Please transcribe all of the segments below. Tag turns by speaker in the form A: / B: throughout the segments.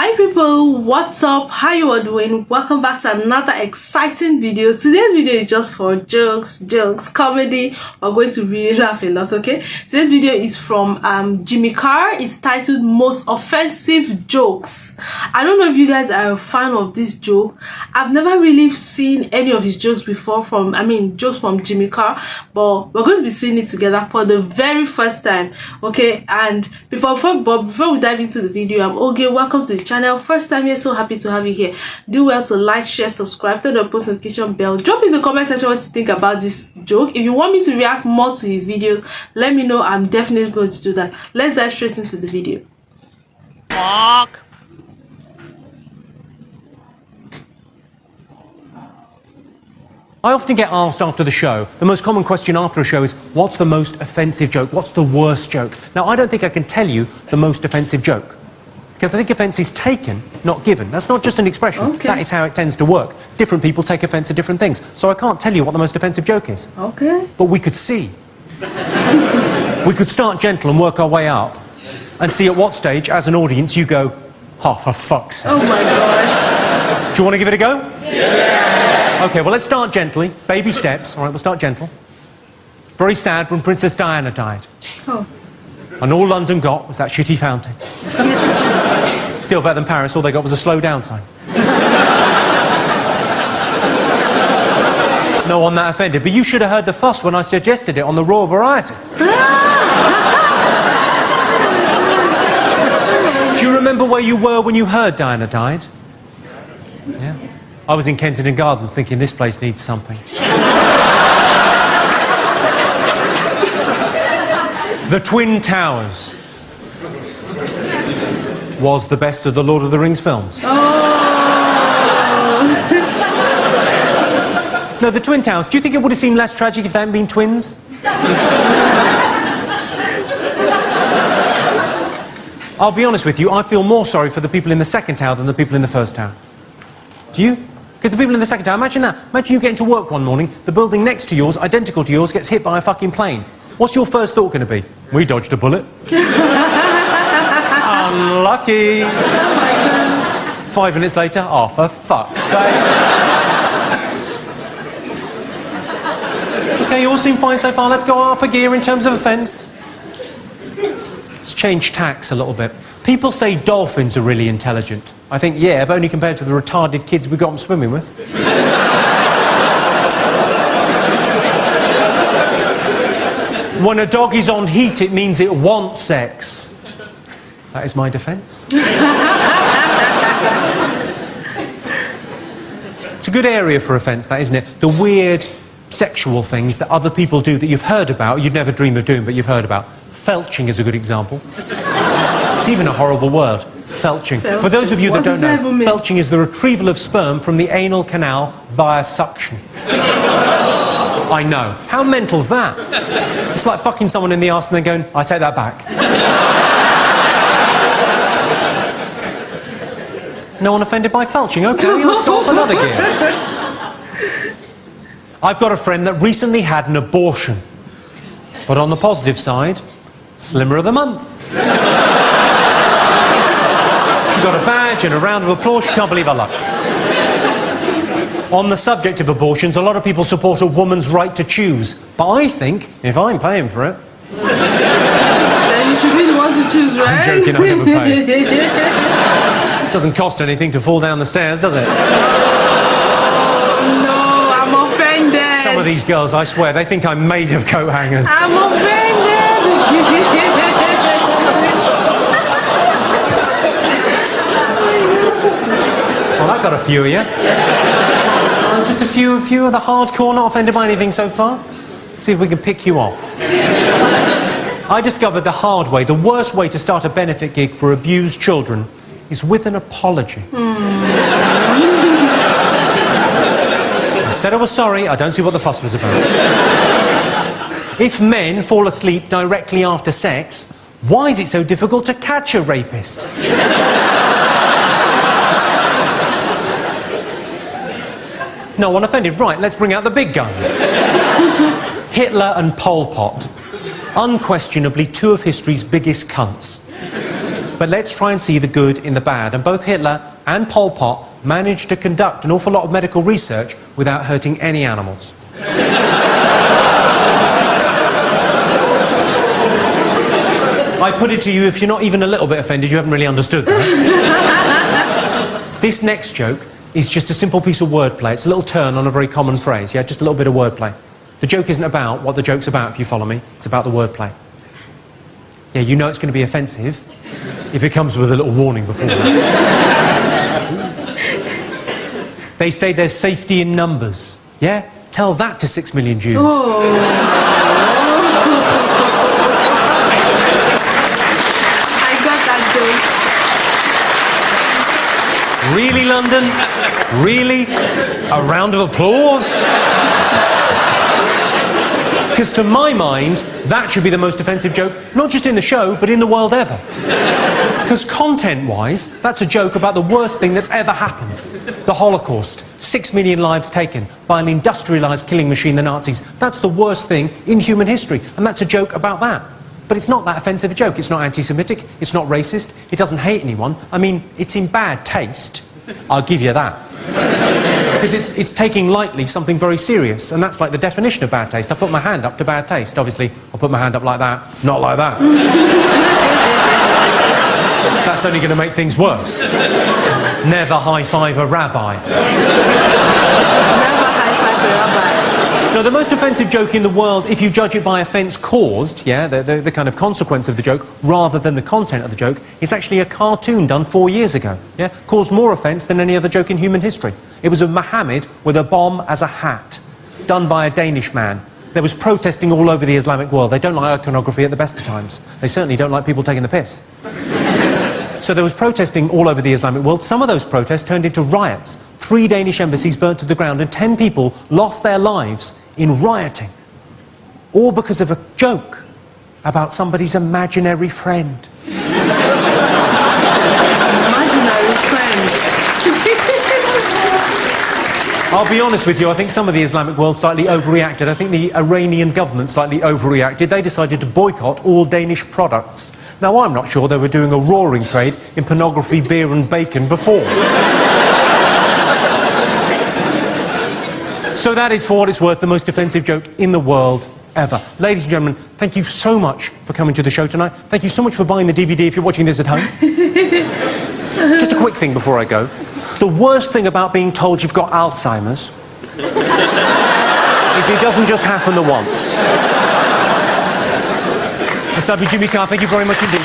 A: Hi people, what's up? How you all doing? Welcome back to another exciting video. Today's video is just for jokes, comedy. We're going to really laugh a lot, okay? Today's video is from Jimmy Carr. It's titled Most Offensive Jokes. I don't know if you guys are a fan of this joke. I've never really seen any of his jokes before jokes from Jimmy Carr, but we're going to be seeing it together for the very first time, okay? And before we dive into the video, I'm Oge. Welcome to the channel. First time here, so happy to have you here. Do well to like, share, subscribe, turn the post notification bell. Drop in the comment section what you think about this joke. If you want me to react more to his videos, let me know. I'm definitely going to do that. Let's dive straight into the video.
B: Fuck.
C: I often get asked after the show, the most common question after a show is, what's the most offensive joke? What's the worst joke? Now, I don't think I can tell you the most offensive joke, because I think offence is taken, not given. That's not just an expression.
A: Okay.
C: That is how it tends to work. Different people take offence at different things. So I can't tell you what the most offensive joke is.
A: Okay.
C: But we could see. We could start gentle and work our way up and see at what stage, as an audience, you go, oh, for fuck's sake.
A: Oh my gosh.
C: Do you want to give it a go?
A: Yeah.
C: OK, well, let's start gently. Baby steps. All right, we'll start gentle. Very sad when Princess Diana died.
A: Oh.
C: And all London got was that shitty fountain. Still better than Paris. All they got was a slow down sign. No one that offended. But you should have heard the fuss when I suggested it on the Raw Variety. Do you remember where you were when you heard Diana died? Yeah. I was in Kensington Gardens thinking this place needs something. The Twin Towers was the best of the Lord of the Rings films.
A: Oh.
C: No, the Twin Towers. Do you think it would have seemed less tragic if they hadn't been twins? I'll be honest with you, I feel more sorry for the people in the second tower than the people in the first tower. Do you? Because the people in the second tower, imagine that. Imagine you get into work one morning, the building next to yours, identical to yours, gets hit by a fucking plane. What's your first thought going to be? We dodged a bullet. Unlucky.
A: Oh my God.
C: 5 minutes later, oh, for fuck's sake. OK, you all seem fine so far. Let's go up a gear in terms of offence. Let's change tacks a little bit. People say dolphins are really intelligent. I think, yeah, but only compared to the retarded kids we got them swimming with. When a dog is on heat, it means it wants sex. That is my defence. It's a good area for offence, that, isn't it? The weird sexual things that other people do that you've heard about, you'd never dream of doing, but you've heard about. Felching is a good example. It's even a horrible word, felching. For those of you that don't know, felching is the retrieval of sperm from the anal canal via suction. I know. How mental's that? It's like fucking someone in the arse and then going, I take that back. No one offended by felching? OK, let's go up another gear. I've got a friend that recently had an abortion. But on the positive side, Slimmer of the Month. She got a badge and a round of applause. She can't believe her luck. On the subject of abortions, a lot of people support a woman's right to choose. But I think, if I'm paying for it...
A: Then you should be the one to choose, right?
C: I'm joking, I never pay. It doesn't cost anything to fall down the stairs, does it?
A: No, I'm offended.
C: Some of these girls, I swear, they think I'm made of coat hangers.
A: I'm offended.
C: Well, that got a few of you. Just a few of the hardcore not offended by anything so far. Let's see if we can pick you off. I discovered the hard way, the worst way to start a benefit gig for abused children is with an apology. I said I was sorry, I don't see what the fuss was about. If men fall asleep directly after sex, why is it so difficult to catch a rapist? No one offended. Right, let's bring out the big guns. Hitler and Pol Pot. Unquestionably two of history's biggest cunts. But let's try and see the good in the bad. And both Hitler and Pol Pot managed to conduct an awful lot of medical research without hurting any animals. I put it to you, if you're not even a little bit offended, you haven't really understood that. This next joke is just a simple piece of wordplay. It's a little turn on a very common phrase, yeah? Just a little bit of wordplay. The joke isn't about what the joke's about, if you follow me. It's about the wordplay. Yeah, you know it's going to be offensive if it comes with a little warning before. They say there's safety in numbers. Yeah? Tell that to 6 million Jews.
A: Oh. I got that joke.
C: Really, London? Really? A round of applause? Because to my mind, that should be the most offensive joke, not just in the show, but in the world ever. Because content-wise, that's a joke about the worst thing that's ever happened. The Holocaust. 6 million lives taken by an industrialised killing machine, the Nazis. That's the worst thing in human history, and that's a joke about that. But it's not that offensive a joke. It's not anti-Semitic, it's not racist, it doesn't hate anyone. I mean, it's in bad taste. I'll give you that. Because it's taking lightly something very serious, and that's like the definition of bad taste. I put my hand up to bad taste. Obviously, I'll put my hand up like that, not like that. That's only going to make things worse. Never high-five a rabbi.
A: Never high-five a rabbi.
C: No, the most offensive joke in the world, if you judge it by offence caused, yeah, the kind of consequence of the joke, rather than the content of the joke, is actually a cartoon done 4 years ago, yeah? Caused more offence than any other joke in human history. It was of Muhammad with a bomb as a hat, done by a Danish man. There was protesting all over the Islamic world. They don't like iconography at the best of times. They certainly don't like people taking the piss. So there was protesting all over the Islamic world. Some of those protests turned into riots. 3 Danish embassies burnt to the ground and 10 people lost their lives in rioting. All because of a joke about somebody's imaginary friend.
A: Imaginary friend.
C: I'll be honest with you, I think some of the Islamic world slightly overreacted. I think the Iranian government slightly overreacted. They decided to boycott all Danish products. Now, I'm not sure they were doing a roaring trade in pornography, beer and bacon before. So that is, for what it's worth, the most offensive joke in the world ever. Ladies and gentlemen, thank you so much for coming to the show tonight. Thank you so much for buying the DVD if you're watching this at home. Just a quick thing before I go. The worst thing about being told you've got Alzheimer's is it doesn't just happen the once. It's lovely, Jimmy Carr. Thank you very much indeed.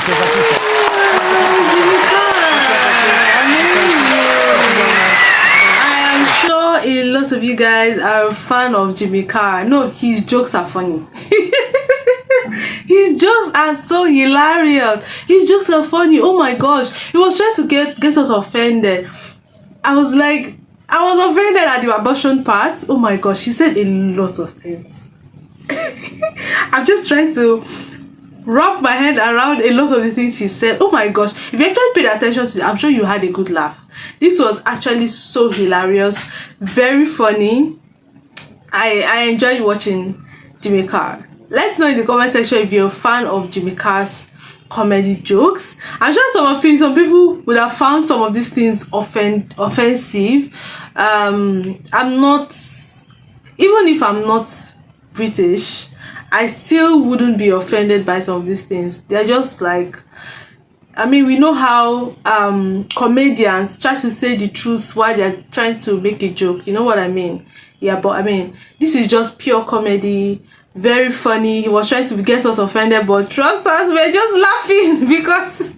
A: I am sure a lot of you guys are a fan of Jimmy Carr. No, his jokes are funny. His jokes are so hilarious. His jokes are funny. Oh my gosh. He was trying to get us offended. I was offended at the abortion part. Oh my gosh, he said a lot of things. I'm just trying to wrap my head around a lot of the things he said. Oh my gosh, if you actually paid attention to it, I'm sure you had a good laugh. This was actually so hilarious, very funny. I enjoyed watching Jimmy Carr. Let's know in the comment section if you're a fan of Jimmy Carr's comedy jokes. I'm sure some people would have found some of these things offensive. I'm not, even if I'm not British, I still wouldn't be offended by some of these things. They're just like, I mean, we know how comedians try to say the truth while they're trying to make a joke. You know what I mean? Yeah, but I mean, this is just pure comedy. Very funny. He was trying to get us offended, but trust us, we're just laughing because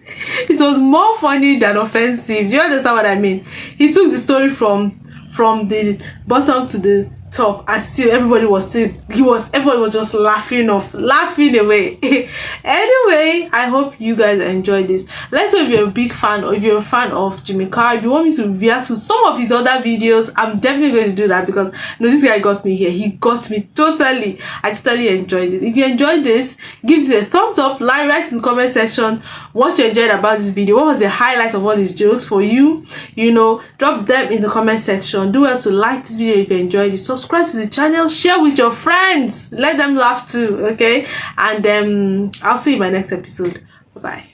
A: it was more funny than offensive. Do you understand what I mean? He took the story from the bottom to the top, and still everybody was just laughing away. Anyway, I hope you guys enjoyed this. Let's know if you're a big fan or if you're a fan of Jimmy Carr. If you want me to react to some of his other videos, I'm definitely going to do that because this guy got me here. He got me totally. I totally enjoyed this. If you enjoyed this, give this a thumbs up, like, write in the comment section what you enjoyed about this video. What was the highlight of all these jokes for you? Drop them in the comment section. Do well to like this video if you enjoyed it. Subscribe to the channel, share with your friends, let them laugh too, okay? And I'll see you in my next episode. Bye bye.